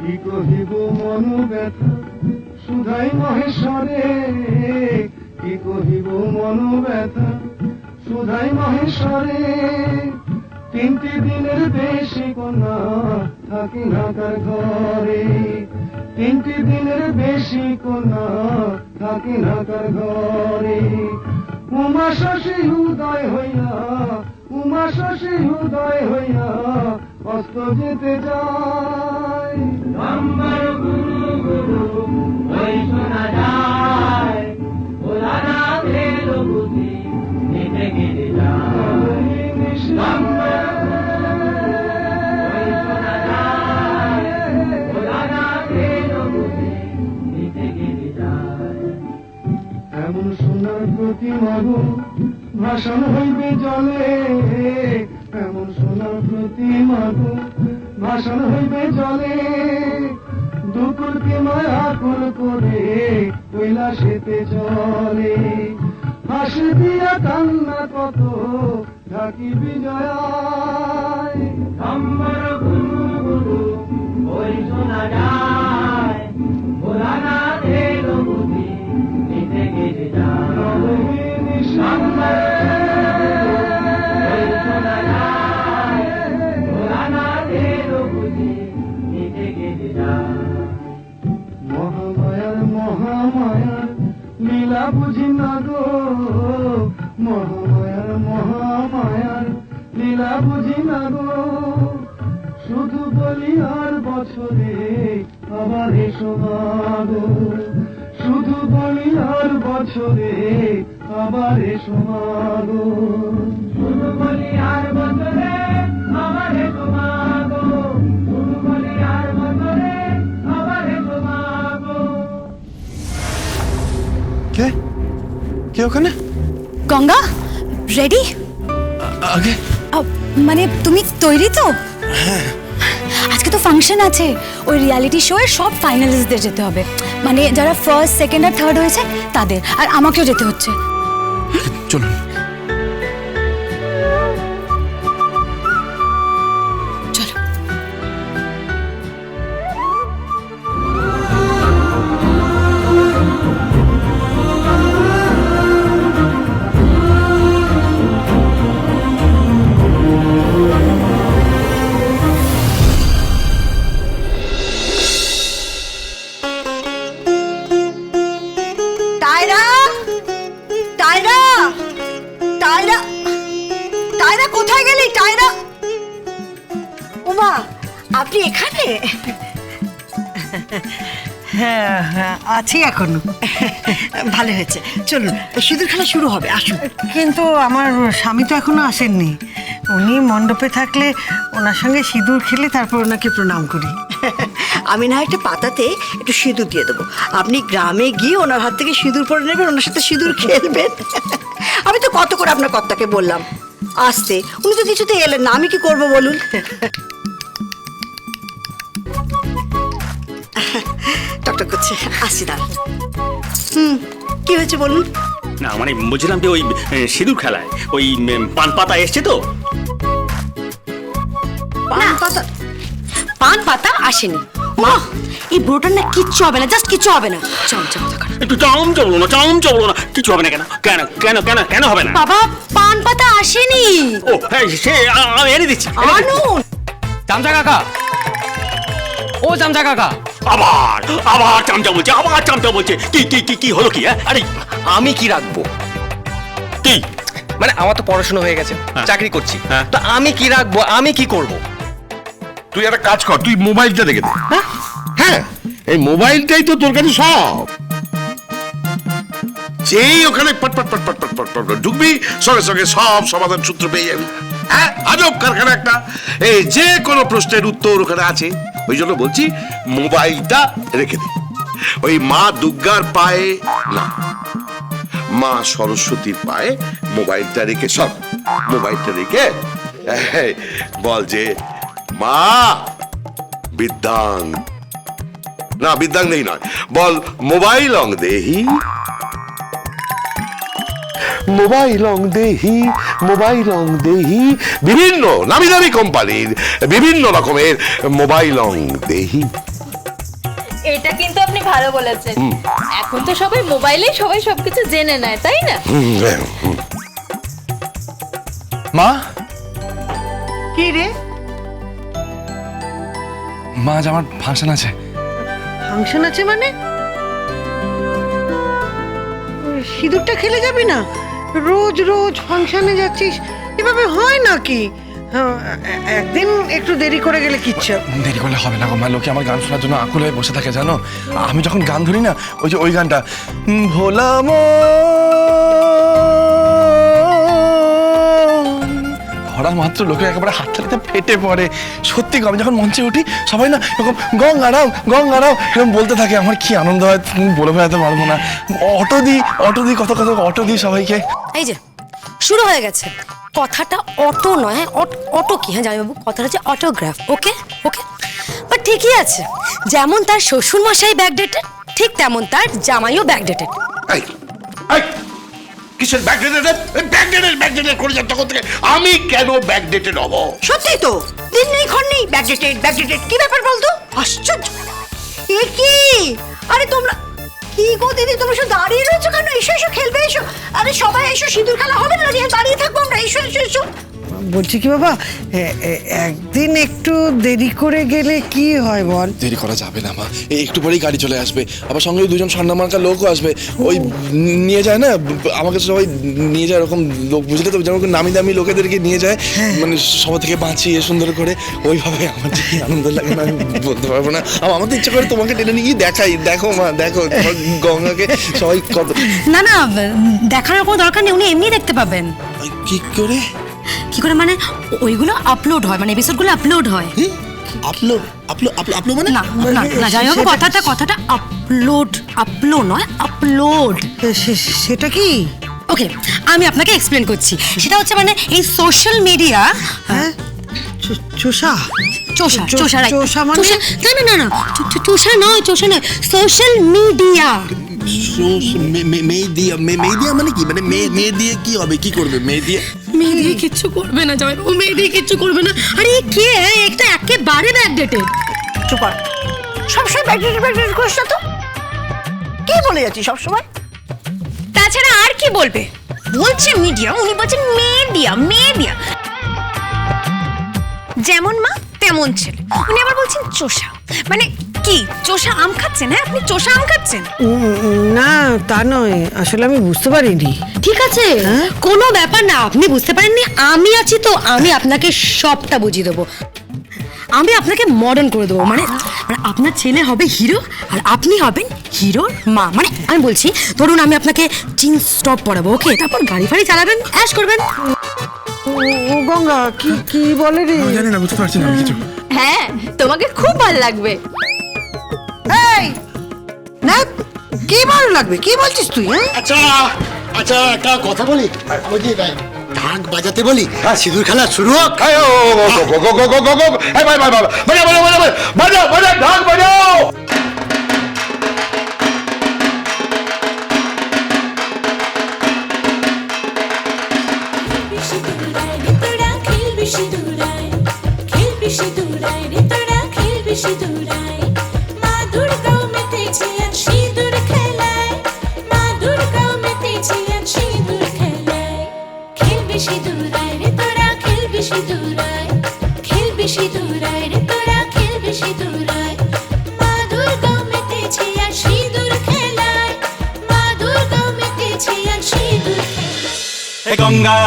কি কহিব মন ব্যথা সুধাই মহেশ্বরে, কি কহিব মন ব্যথা সুধাই মহেশ্বরে। 3টি দিনের বেশি কন্যা থাকি না কার ঘরে, 3টি দিনের বেশি কন্যা থাকি না কার ঘরে। উমা শশী উদয় হইয়া, উমা শশী উদয় হইয়া অস্ত যেতে যায়। নম্বর গুরু গুরু ওই শোনা যায়, ভোলানাথের বুদ্ধি নিতে গেলে যায়। নম্বর ওই শোনা যায়, ভোলানাথের বুদ্ধি নিতে গেলে যায়। এমন সোনার প্রতিমা গো ভাষণ হইবে জলে, এমন সোনার প্রতিমা গো ভাষণ হইবে জলে। দুকুলকে মায়া কুল করে কৈলাসেতে চলে, হাসি দিয়া কান্না কত ঢাকি বিজয়ায়। নম্বর গুরু গুরু ওই শোনা যায়, ভোলানাথের বুদ্ধি নিতে গেলে যায়। নম্বর ওই শোনা যায়, ভোলানাথের বুদ্ধি নিতে গেলে যায়। মহামায়ার মহামায়ার লীলা বুঝি না গো, মহামায়ার মহামায়ার লীলা বুঝি না গো। শুধু বলি আর বছরে আবার এসো মাগো, শুধু বলি আর বছরে আবার এসো মাগো। শুধু বলি আর বছরে আমার এসো মাগো, শুধু বলি আর বছরে আমার এসো মাগো। কে কে ওখানে? গঙ্গা রেডি? আগে মানে তুমি তৈরি তো? আজকে তো ফাংশন আছে, ওই রিয়ালিটি শো এর সব ফাইনালিস্টদের যেতে হবে, মানে যারা ফার্স্ট সেকেন্ড আর থার্ড হয়েছে তাদের, আর আমাকেও যেতে হচ্ছে। চলুন। চলো। টায়রা, টায়রা, টায়রা, টায়রা কোথায় গেলি টায়রা? ওমা আপনি এখানে? হ্যাঁ হ্যাঁ আছি এখনো। ভালো হয়েছে, চলুন সিঁদুর খেলা শুরু হবে, আসুন। কিন্তু আমার স্বামী তো এখনো আসেননি, উনি মণ্ডপে থাকলে ওনার সঙ্গে সিঁদুর খেলে তারপর ওনাকে প্রণাম করি। আমি না একটা পাতাতে একটু সিঁদুর দিয়ে দেবো, আপনি গ্রামে গিয়ে ওনার হাত থেকে সিঁদুর পরে নেবেন, ওনার সাথে সিঁদুর খেলবেন। আমি তো কত করে আপনার কর্তাকে বললাম আসতে, উনি তো কিছুতে এলেন না, আমি কি করব বলুন। টকটক করছে, আসছি দাঁড়া। কি হয়েছে বলুন? না মানে বলছিলাম যে ওই সিঁদুর খেলায় ওই পান পাতা এসছে তো। পান পাতা? পান পাতা আসেনি মা, এই ব্রোটার না কিচ্ছু হবে না, জাস্ট কিচ্ছু হবে না। চমচম থাকা একটু চাম চবলো না, চাম চবলো না, কিছু হবে না। কেন কেন কেন কেন কেন হবে না? বাবা, পান পাতা আসেনি। ও হ্যাঁ, সে আমি এনে দিচ্ছি। আনুন। চামচা কাকা, ও চামচা কাকা, আবার আবার চামচা বলছে, আবার চামচা বলছে। কি কি কি কি হলো কি? আরে আমি কি রাখবো? কি মানে আমার তো পড়াশোনা হয়ে গেছে, হ্যাঁ। চাকরি করছি, হ্যাঁ। তো আমি কি রাখবো, আমি কি করব? তুই একটা কাজ কর, তুই মোবাইলটা দেখে দে। হ্যাঁ এই মোবাইলটাই তো তোর কাছে সব। যেই ওখানে পট পট পট পট পট পট পট করে ঢুকবি, সঙ্গে সঙ্গে সব সমাধান সূত্র পেয়ে যাবি। হ্যাঁ আজব কারখানা একটা, এই যে কোনো প্রশ্নের উত্তর ওখানে আছে। ওই জন্য বলছি মোবাইলটা রেখে দে। ওই মা দুর্গার পায়ে না, মা সরস্বতীর পায়ে মোবাইলটা রেখে, সব মোবাইলটা রেখে বল যে মা বিদ্যাং, না বিদ্যাং নেই নয়, বল মোবাইল অং দেহি, মোবাইল অং দেহি, মোবাইল অং দেহি। বিভিন্ন নামি দামি কোম্পানির বিভিন্ন রকমের মোবাইল অং দেহি। এটা কিন্তু আপনি ভালো বলেছেন। এখন তো সবাই মোবাইলেই সবাই সবকিছু জেনে নেয়, তাই না? মা কি রে, মা আজ আমার ফাংশন আছে। ফাংশন আছে মানে? সিঁদুরটা খেলে যাবি না? রোজ রোজ ফাংশনে যাচ্ছিস, এভাবে হয় নাকি? একদিন একটু দেরি করে গেলে কিচ্ছু। দেরি করলে হবে না গো মা, লোকে আমার গান শোনার জন্য আকুল হয়ে বসে থাকে জানো। আমি যখন গান ধরি না, ওই যে ওই গানটা ভোলা ধরা মাত্র লোকে একেবারে হাততালিতে ফেটে পড়ে। সত্যি গো, আমি যখন মঞ্চে উঠি সবাই না এরকম গঙ্গারাও এরকম বলতে থাকে। আমার কি আনন্দ হয় তুমি বলে বোঝাতে পারবো না। অটো দিই কত অটো দিই সবাইকে। এই যে শুরু হয়ে গেছে। কথাটা অটো নয়, হ্যাঁ অটো কি, হ্যাঁ জামাইবাবু, কথাটা হচ্ছে অটোগ্রাফ। ওকে ওকে, বাট ঠিকই আছে। যেমন তার শ্বশুর মশাই ব্যাকডেটেড, ঠিক তেমন তার জামাইও ব্যাকডেটেড। কিসের ব্যাকডেটেড করে যান তখন থেকে? আমি কেন ব্যাকডেটেড হব? সত্যি তো, দিন নেই ক্ষণ নেই ব্যাকডেটেড। কি ব্যাপার বলতো? আশ্চর্য। এ কি? আরে তোমরা কি গো দিদি, তোমরা সব দাঁড়িয়ে রয়েছো কেন? এসো খেলবে, এসো। আরে সবাই এসো, সিঁদুর খেলা হবে না, দাঁড়িয়ে থাকবো আমরা। এসো। বলছি কি বাবা, একদিন একটু দেরি করে গেলে কি হয় বল? দেরি করা যাবে না মা, এই একটু পরেই গাড়ি চলে আসবে। আবার সঙ্গে দুজন স্বর্ণমার্কা লোকও আসবে। ওই নিয়ে যায় না, আমাকে সবাই নিয়ে যায় এরকম লোক, বুঝলে তো, যেমন নামি দামি লোকেদেরকে নিয়ে যায়, মানে সবার থেকে বাঁচিয়ে সুন্দর করে। ওইভাবে আমার যে কি আনন্দ লাগে না, আমি বলতে পারবো না। আমার তো ইচ্ছে করে তোমাকে টেনে নিয়ে গিয়ে দেখাই, দেখো মা দেখো গঙ্গাকে সবাই কত। না দেখানোর কোনো দরকার নেই, উনি এমনি দেখতে পাবেন। কি করে মানে ওইগুলো আপলোড হয়, মানে এপিসোডগুলো আপলোড হয়। আপলোড মানে না যাই হোক, কথাটা আপলোড নয়, আপলোড। সেটা কি? ওকে, আমি আপনাকে এক্সপ্লেন করছি। সেটা হচ্ছে মানে এই সোশ্যাল মিডিয়া। হ্যাঁ, চোষা মানে না চোষা নয়, সোশ্যাল মিডিয়া। মেয়ে মানে কি? মানে মেয়ে দিয়ে কি হবে, কি করবে মেয়ে দিয়ে? মেয়ে দিয়ে কিচ্ছু করবে না জামাইবাবু, মেয়ে দিয়ে কিচ্ছু করবে না। আরে কে একটা একেবারে ব্যাকডেটেড। চুপ কর, সবসময় ব্যাকডেটেড করিস না তো। কি বলে যাচ্ছিস সবসময়? তাছাড়া আর কি বলবে? বলছে মিডিয়া, উনি বলছেন মেডিয়া। যেমন মা তেমন ছেলে, উনি আবার বলছেন চোষা। মানে কি চোষা আম খাচ্ছেন? হ্যাঁ, আপনি চোষা আম খাচ্ছেন? না তা নয়, আসলে আমি বুঝতে পারিনি। ঠিক আছে, কোনো ব্যাপার না, আপনি বুঝতে পারেননি, আমি আছি তো, আমি আপনাকে সবটা বুঝিয়ে দেবো। আমি আপনাকে মডার্ন করে দেবো। মানে আপনার ছেলে হবে হিরো আর আপনি হবেন হিরোর মা। মানে আমি বলছি, ধরুন আমি আপনাকে জিন্স টপ পরাবো, ওকে, তারপর গাড়ি ফাড়ি চালাবেন, অ্যাশ করবেন। ও গঙ্গা, কি বলে রে? জানি না, বুঝতে পারছি না কিছু। হ্যাঁ, তোমাকে খুব ভালো লাগবে। এই না, কি ভালো লাগবে? কি বলছিস তুই? হ্যাঁ, আচ্ছা একটা কথা বলি, বুঝি ঢাক বাজাতে বলি, সিঁদুর খেলা শুরু হোক। ঢাক বাজাও। গঙ্গা